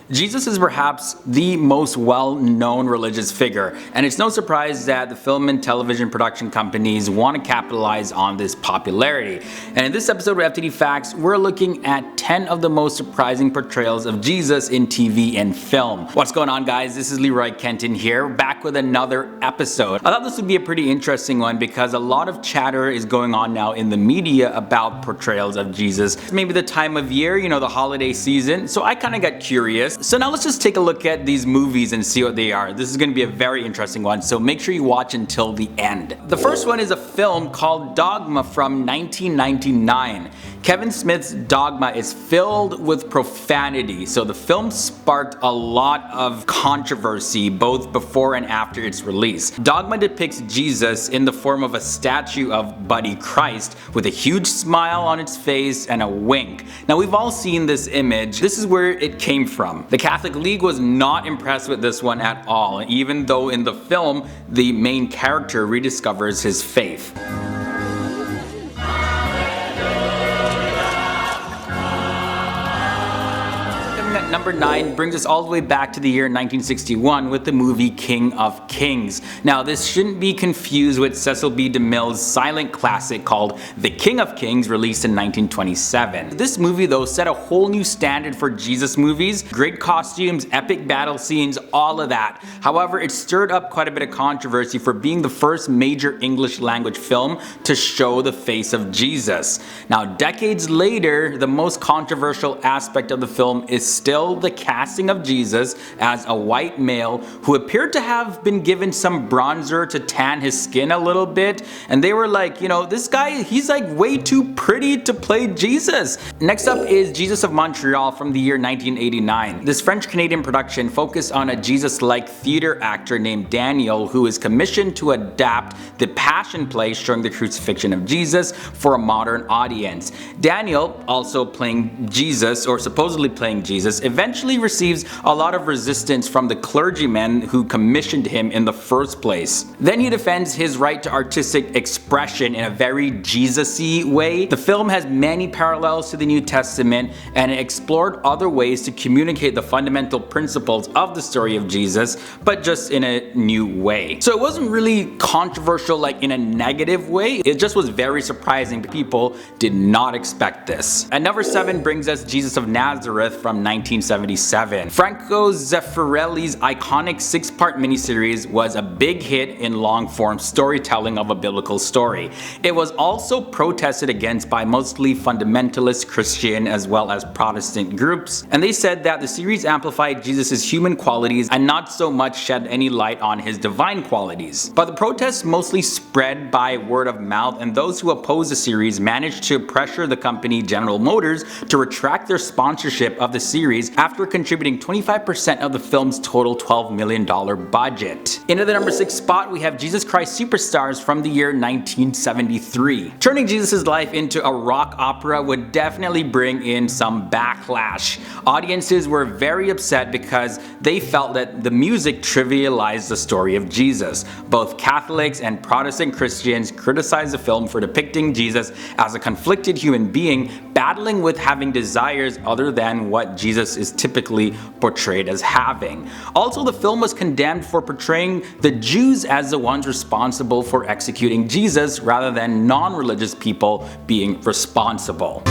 Jesus is perhaps the most well-known religious figure, and it's no surprise that the film and television production companies want to capitalize on this popularity. And in this episode of FTD Facts, we're looking at 10 of the most surprising portrayals of Jesus in TV and film. What's going on, guys? This is Leroy Kenton here, back with another episode. I thought this would be a pretty interesting one because a lot of chatter is going on now in the media about portrayals of Jesus. Maybe the time of year, the holiday season, so I kind of got curious. So now let's just take a look at these movies and see what they are. This is going to be a very interesting one, so make sure you watch until the end. The first one is a film called Dogma from 1999. Kevin Smith's Dogma is filled with profanity, so the film sparked a lot of controversy both before and after its release. Dogma depicts Jesus in the form of a statue of Buddy Christ with a huge smile on its face and a wink. Now, we've all seen this image. This is where it came from. The Catholic League was not impressed with this one at all, even though in the film the main character rediscovers his faith. Number 9 brings us all the way back to the year 1961 with the movie King of Kings. Now, this shouldn't be confused with Cecil B. DeMille's silent classic called The King of Kings, released in 1927. This movie, though, set a whole new standard for Jesus movies. Great costumes, epic battle scenes, all of that. However, it stirred up quite a bit of controversy for being the first major English language film to show the face of Jesus. Now, decades later, the most controversial aspect of the film is still the casting of Jesus as a white male who appeared to have been given some bronzer to tan his skin a little bit, and they were like, this guy, he's like way too pretty to play Jesus. Next up is Jesus of Montreal from the year 1989. This French-Canadian production focused on a Jesus-like theater actor named Daniel who is commissioned to adapt the Passion play showing the crucifixion of Jesus for a modern audience. Daniel, also playing Jesus, or supposedly playing Jesus, eventually receives a lot of resistance from the clergymen who commissioned him in the first place. Then he defends his right to artistic expression in a very Jesus-y way. The film has many parallels to the New Testament, and it explored other ways to communicate the fundamental principles of the story of Jesus, but just in a new way. So it wasn't really controversial like in a negative way, it just was very surprising. People did not expect this. And number 7 brings us Jesus of Nazareth from 1977. Franco Zeffirelli's iconic 6-part miniseries was a big hit in long-form storytelling of a biblical story. It was also protested against by mostly fundamentalist Christian as well as Protestant groups, and they said that the series amplified Jesus' human qualities and not so much shed any light on his divine qualities. But the protests mostly spread by word of mouth, and those who opposed the series managed to pressure the company General Motors to retract their sponsorship of the series after contributing 25% of the film's total $12 million budget. Into the number 6 spot, we have Jesus Christ Superstars from the year 1973. Turning Jesus' life into a rock opera would definitely bring in some backlash. Audiences were very upset because they felt that the music trivialized the story of Jesus. Both Catholics and Protestant Christians criticized the film for depicting Jesus as a conflicted human being battling with having desires other than what Jesus is typically portrayed as having. Also, the film was condemned for portraying the Jews as the ones responsible for executing Jesus rather than non-religious people being responsible.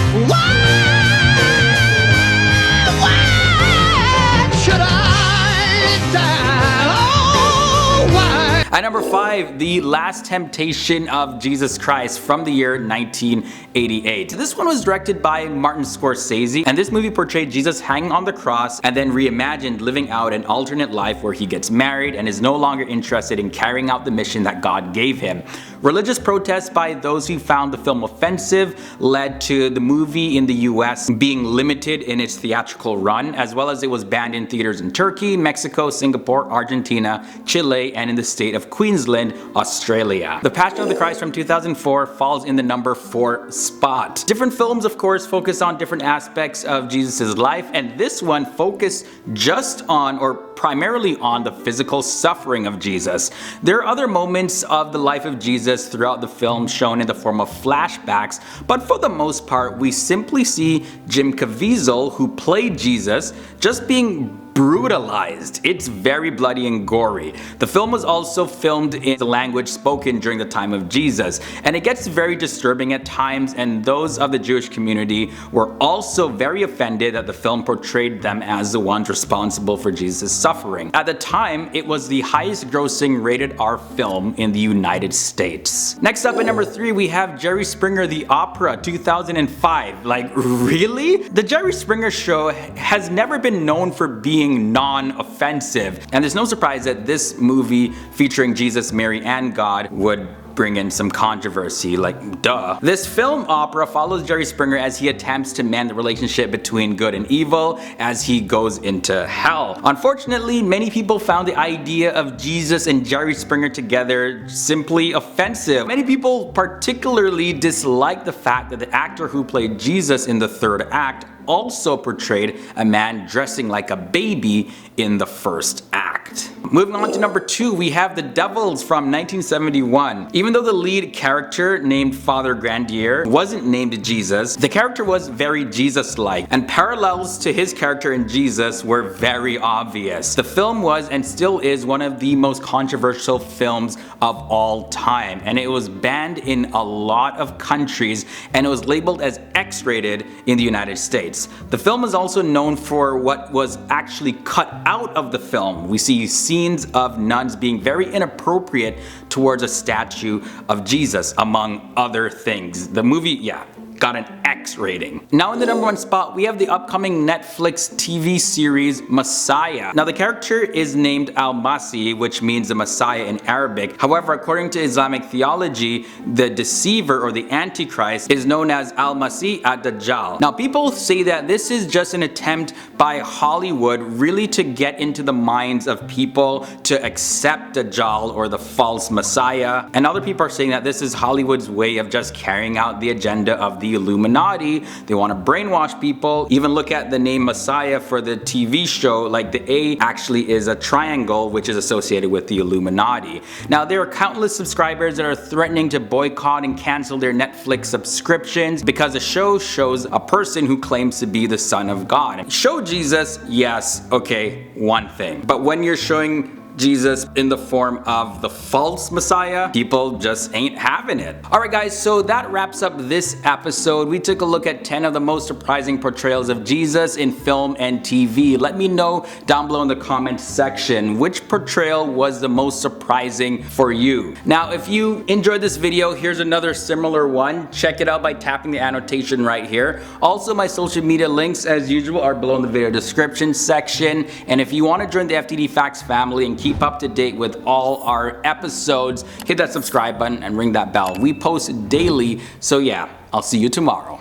At number 5, The Last Temptation of Jesus Christ from the year 1988. This one was directed by Martin Scorsese, and this movie portrayed Jesus hanging on the cross and then reimagined living out an alternate life where he gets married and is no longer interested in carrying out the mission that God gave him. Religious protests by those who found the film offensive led to the movie in the US being limited in its theatrical run, as well as it was banned in theaters in Turkey, Mexico, Singapore, Argentina, Chile, and in the state of Queensland, Australia. The Passion of the Christ from 2004 falls in the number 4 spot. Different films, of course, focus on different aspects of Jesus' life, and this one focused just on, or primarily on, the physical suffering of Jesus. There are other moments of the life of Jesus throughout the film shown in the form of flashbacks, but for the most part we simply see Jim Caviezel, who played Jesus, just being brutalized. It's very bloody and gory. The film was also filmed in the language spoken during the time of Jesus, and it gets very disturbing at times, and those of the Jewish community were also very offended that the film portrayed them as the ones responsible for Jesus' suffering. At the time, it was the highest grossing rated R film in the United States. Next up at number 3, we have Jerry Springer the Opera 2005. Like, really? The Jerry Springer Show has never been known for being non-offensive, and there's no surprise that this movie featuring Jesus, Mary, and God would bring in some controversy, like duh. This film opera follows Jerry Springer as he attempts to mend the relationship between good and evil as he goes into hell. Unfortunately, many people found the idea of Jesus and Jerry Springer together simply offensive. Many people particularly dislike the fact that the actor who played Jesus in the third act also portrayed a man dressing like a baby in the first act. Moving on to number 2, we have The Devils from 1971. Even though the lead character, named Father Grandier, wasn't named Jesus, the character was very Jesus-like, and parallels to his character in Jesus were very obvious. The film was and still is one of the most controversial films of all time, and it was banned in a lot of countries, and it was labeled as X-rated in the United States. The film is also known for what was actually cut out of the film. We see scenes of nuns being very inappropriate towards a statue of Jesus, among other things. The movie, yeah, got an X rating. Now in the number 1 spot, we have the upcoming Netflix TV series Messiah. Now the character is named Al-Masih, which means the Messiah in Arabic. However, according to Islamic theology, the deceiver or the Antichrist is known as Al-Masih ad-Dajjal. Now people say that this is just an attempt by Hollywood really to get into the minds of people to accept Dajjal or the false Messiah. And other people are saying that this is Hollywood's way of just carrying out the agenda of the Illuminati. They want to brainwash people. Even look at the name Messiah for the TV show, like the A actually is a triangle which is associated with the Illuminati. Now there are countless subscribers that are threatening to boycott and cancel their Netflix subscriptions because the show shows a person who claims to be the Son of God. Show Jesus, yes, okay, one thing. But when you're showing Jesus in the form of the false Messiah, people just ain't having it. Alright guys, so that wraps up this episode. We took a look at 10 of the most surprising portrayals of Jesus in film and TV. Let me know down below in the comments section which portrayal was the most surprising for you. Now if you enjoyed this video, here's another similar one. Check it out by tapping the annotation right here. Also, my social media links as usual are below in the video description section, and if you want to join the FTD Facts family and keep up to date with all our episodes, hit that subscribe button and ring that bell. We post daily, so yeah, I'll see you tomorrow.